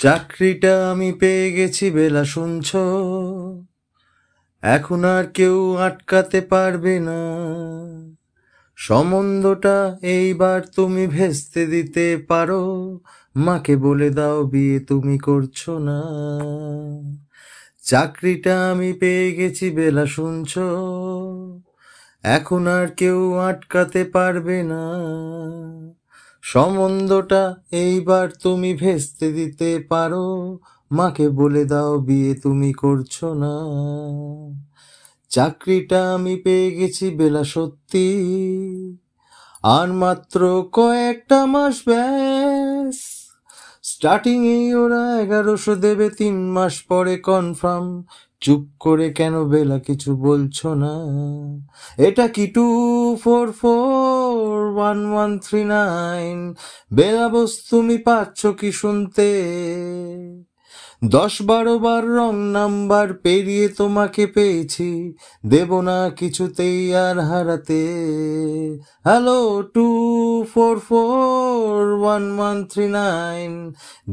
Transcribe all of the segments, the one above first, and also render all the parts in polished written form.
চাকরিটা আমি পেয়ে গেছি বেলা শুনছো, এখন আর কেউ আটকাতে পারবে না। সম্বন্ধটা এইবার তুমি ভেস্তে দিতে পারো, মাকে বলে দাও বিয়ে তুমি করছো না। চাকরিটা আমি পেয়ে গেছি বেলা শুনছো, এখন আর কেউ আটকাতে পারবে না। সম্বন্ধটা এইবার তুমি ভেস্তে দিতে পারো, মাকে বলে দাও বিয়ে তুমি করছো না। চাকরিটা আমি পেয়ে গেছি বেলা সত্যি, আর মাত্র কয়েকটা মাস ব্যাস। স্টার্টিং এই ওরা 1100 দেবে, 3 মাস পরে কনফার্ম। চুপ করে কেন বেলা কিছু বলছো না? এটা কি 244139? বেলা বোস তুমি পাচ্ছ কি শুনতে? 10-12 বার রং নাম্বার পেরিয়ে তোমাকে পেয়েছি, দেব না কিছুতেই আর হারাতে। হ্যালো 244139,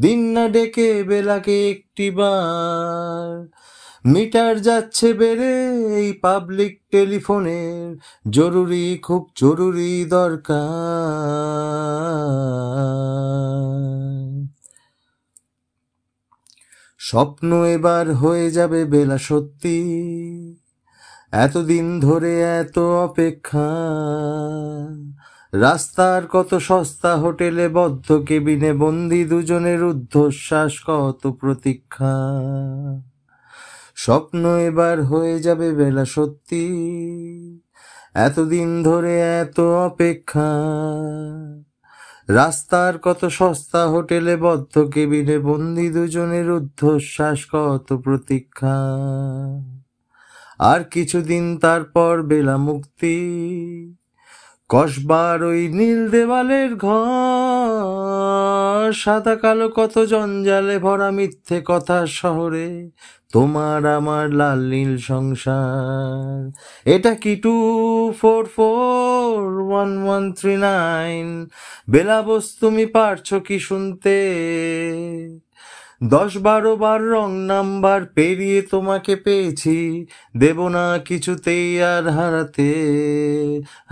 দিন না ডেকে বেলাকে একটিবার। মিটার যাচ্ছে বেড়ে এই পাবলিক টেলিফোনের, জরুরি খুব জরুরি দরকার। স্বপ্ন এবার হয়ে যাবে বেলা সত্যি, এতদিন ধরে এত অপেক্ষা। রাস্তার কত সস্তা হোটেলে বদ্ধ কেবিনে বন্দি দুজনের রুদ্ধশ্বাস, কত প্রতীক্ষা। স্বপ্ন এবার হয়ে যাবে বেলা সত্যি, এতদিন ধরে এত অপেক্ষা। রাস্তার কত সস্তা হোটেলে বদ্ধ কেবিনে বন্দি দুজনের রুদ্ধশ্বাস, কত প্রতীক্ষা। আর কিছুদিন তারপর বেলা মুক্তি, কসবার ওই নীল দেওয়ালের ঘর। সাদা কালো কত জঞ্জালে ভরা মিথ্যে কথার শহরে, তোমার আমার লাল নীল সংসার। এটা কি 244139? বেলা বোস তুমি পারছো কি শুনতে? 10-12 বার রং নাম্বার পেরিয়ে তোমাকে পেয়েছি, দেব না কিছুতেই আর হারাতে।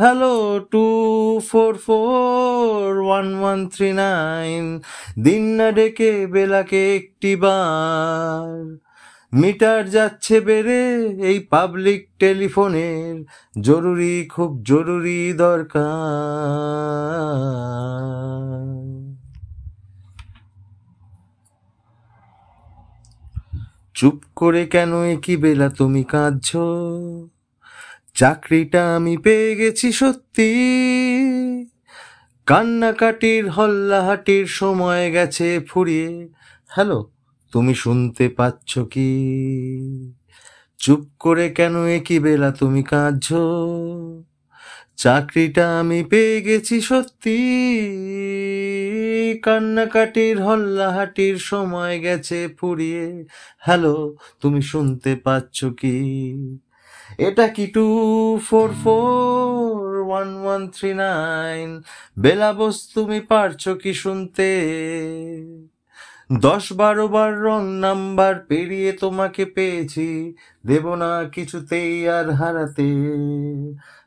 হ্যালো 244139, দিন না ডেকে বেলাকে একটিবার। মিটার যাচ্ছে বেড়ে এই পাবলিক টেলিফোনের, জরুরি খুব জরুরি দরকার। চুপ করে কেন একই বেলা তুমি কাঁদছো? চাকরিটা আমি পেয়ে গেছি সত্যি, কান্নাকাটির হল্লাহাটির সময় গেছে ফুরিয়ে। হ্যালো তুমি শুনতে পাচ্ছ কি? চুপ করে কেন একই বেলা তুমি কাঁদছো? চাকরিটা আমি পেয়ে গেছি সত্যি, কান্নাকাটির হল্লাহাটির সময় গেছে ফুরিয়ে। হ্যালো তুমি শুনতে পাচ্ছ কি? এটা কি 244139? বেলা বোস তুমি পারছো কি শুনতে? 10-12 বার রং নাম্বার পেরিয়ে তোমাকে পেয়েছি, দেব না কিছুতেই আর হারাতে।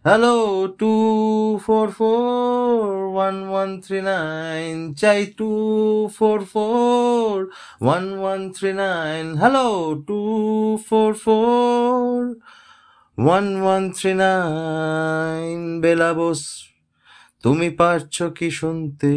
হ্যালো 244139, চাই 244139। হ্যালো 244139, বেলা বোস তুমি পারছো কি শুনতে?